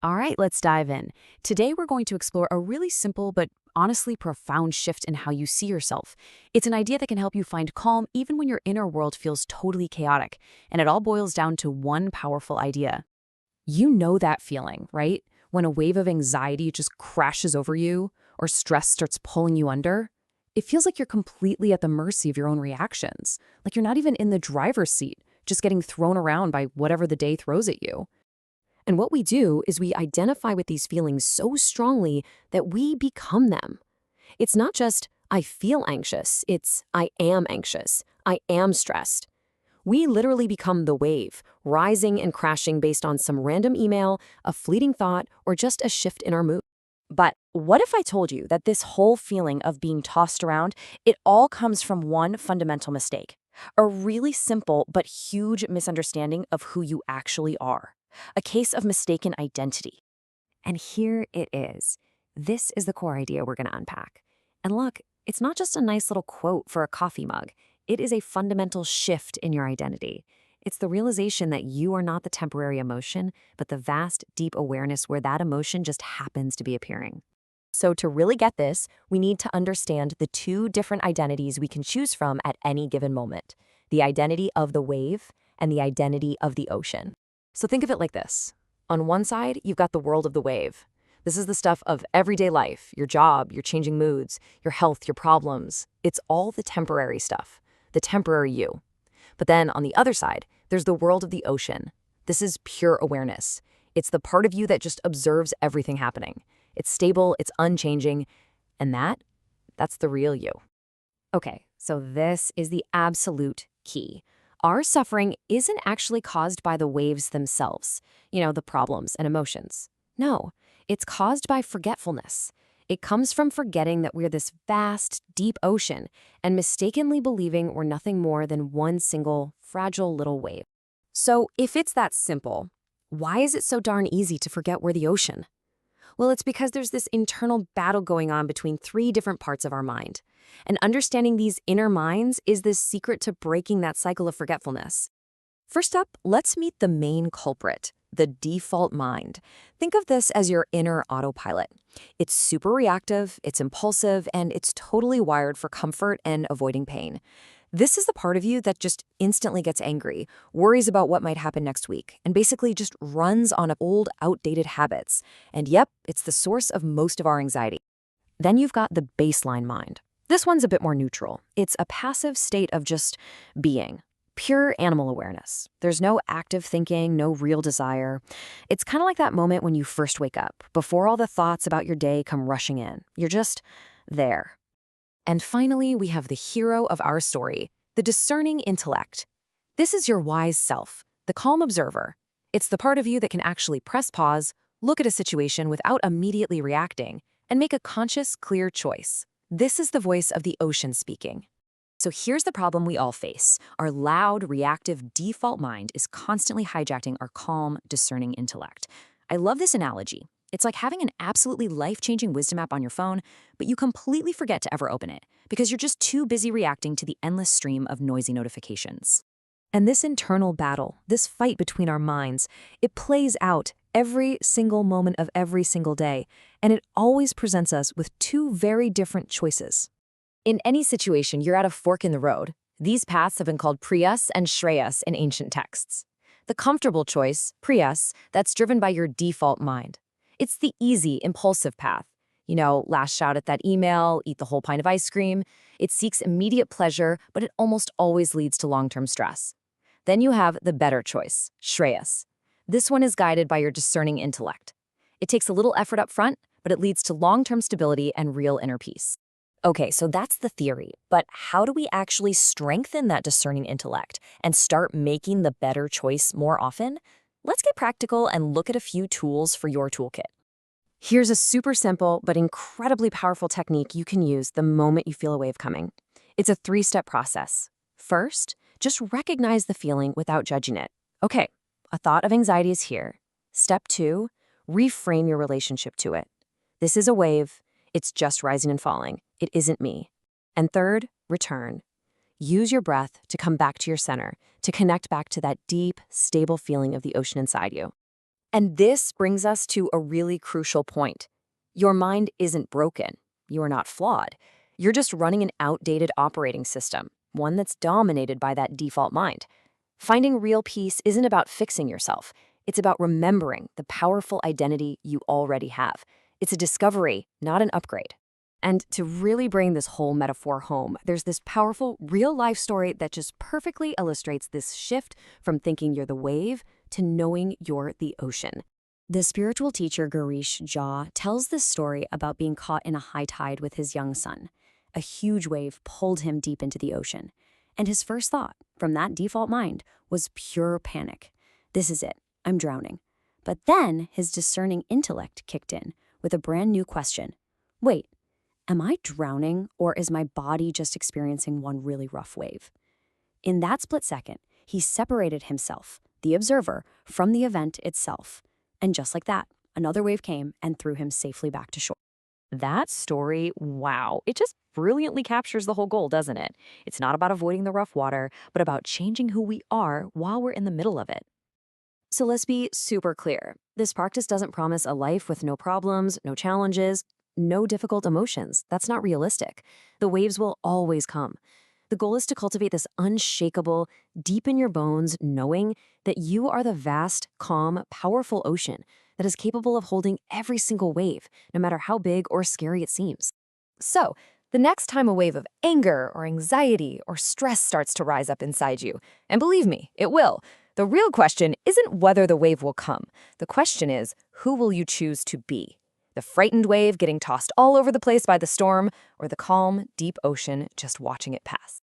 All right, let's dive in. Today, we're going to explore a really simple but honestly profound shift in how you see yourself. It's an idea that can help you find calm even when your inner world feels totally chaotic. And it all boils down to one powerful idea. You know that feeling, right? When a wave of anxiety just crashes over you or stress starts pulling you under. It feels like you're completely at the mercy of your own reactions, like you're not even in the driver's seat, just getting thrown around by whatever the day throws at you. And what we do is we identify with these feelings so strongly that we become them. It's not just, I feel anxious, it's, I am anxious, I am stressed. We literally become the wave, rising and crashing based on some random email, a fleeting thought, or just a shift in our mood. But what if I told you that this whole feeling of being tossed around, it all comes from one fundamental mistake? A really simple but huge misunderstanding of who you actually are. A case of mistaken identity. And here it is. This is the core idea we're going to unpack. And look, it's not just a nice little quote for a coffee mug. It is a fundamental shift in your identity. It's the realization that you are not the temporary emotion, but the vast, deep awareness where that emotion just happens to be appearing. So to really get this, we need to understand the two different identities we can choose from at any given moment. The identity of the wave and the identity of the ocean. So think of it like this. On one side, you've got the world of the wave. This is the stuff of everyday life, your job, your changing moods, your health, your problems. It's all the temporary stuff, the temporary you. But then on the other side, there's the world of the ocean. This is pure awareness. It's the part of you that just observes everything happening. It's stable, it's unchanging, and that's the real you. Okay, so this is the absolute key. Our suffering isn't actually caused by the waves themselves, the problems and emotions. No, it's caused by forgetfulness. It comes from forgetting that we're this vast, deep ocean and mistakenly believing we're nothing more than one single, fragile little wave. So if it's that simple, why is it so darn easy to forget we're the ocean? Well, it's because there's this internal battle going on between three different parts of our mind. And understanding these inner minds is the secret to breaking that cycle of forgetfulness. First up, let's meet the main culprit, the default mind. Think of this as your inner autopilot. It's super reactive, it's impulsive, and it's totally wired for comfort and avoiding pain. This is the part of you that just instantly gets angry, worries about what might happen next week, and basically just runs on old, outdated habits. And yep, it's the source of most of our anxiety. Then you've got the baseline mind. This one's a bit more neutral. It's a passive state of just being. Pure animal awareness. There's no active thinking, no real desire. It's kind of like that moment when you first wake up, before all the thoughts about your day come rushing in. You're just there. And finally, we have the hero of our story, the discerning intellect. This is your wise self, the calm observer. It's the part of you that can actually press pause, look at a situation without immediately reacting, and make a conscious, clear choice. This is the voice of the ocean speaking. So here's the problem we all face. Our loud, reactive default mind is constantly hijacking our calm, discerning intellect. I love this analogy. It's like having an absolutely life-changing wisdom app on your phone, but you completely forget to ever open it because you're just too busy reacting to the endless stream of noisy notifications. And this internal battle, this fight between our minds, it plays out every single moment of every single day, and it always presents us with two very different choices. In any situation, you're at a fork in the road. These paths have been called Priyas and Shreyas in ancient texts. The comfortable choice, Priyas, that's driven by your default mind. It's the easy, impulsive path. Lash out at that email, eat the whole pint of ice cream. It seeks immediate pleasure, but it almost always leads to long-term stress. Then you have the better choice, Shreyas. This one is guided by your discerning intellect. It takes a little effort up front, but it leads to long-term stability and real inner peace. Okay, so that's the theory, but how do we actually strengthen that discerning intellect and start making the better choice more often? Let's get practical and look at a few tools for your toolkit. Here's a super simple but incredibly powerful technique you can use the moment you feel a wave coming. It's a 3-step process. First, just recognize the feeling without judging it. Okay, a thought of anxiety is here. Step 2, reframe your relationship to it. This is a wave. It's just rising and falling. It isn't me. And third, return. Use your breath to come back to your center, to connect back to that deep, stable feeling of the ocean inside you. And this brings us to a really crucial point. Your mind isn't broken. You are not flawed. You're just running an outdated operating system, one that's dominated by that default mind. Finding real peace isn't about fixing yourself. It's about remembering the powerful identity you already have. It's a discovery, not an upgrade. And to really bring this whole metaphor home, there's this powerful real-life story that just perfectly illustrates this shift from thinking you're the wave to knowing you're the ocean. The spiritual teacher Girish Jha tells this story about being caught in a high tide with his young son. A huge wave pulled him deep into the ocean. And his first thought, from that default mind, was pure panic. This is it. I'm drowning. But then his discerning intellect kicked in with a brand new question. Wait, am I drowning, or is my body just experiencing one really rough wave? In that split second, he separated himself, the observer, from the event itself. And just like that, another wave came and threw him safely back to shore. That story, wow, it just brilliantly captures the whole goal, doesn't it? It's not about avoiding the rough water, but about changing who we are while we're in the middle of it. So let's be super clear. This practice doesn't promise a life with no problems, no challenges, no difficult emotions. That's not realistic. The waves will always come. The goal is to cultivate this unshakable, deep in your bones knowing that you are the vast, calm, powerful ocean that is capable of holding every single wave, no matter how big or scary it seems. So, the next time a wave of anger or anxiety or stress starts to rise up inside you, and believe me, it will, the real question isn't whether the wave will come. The question is, who will you choose to be? The frightened wave getting tossed all over the place by the storm, or the calm, deep ocean just watching it pass?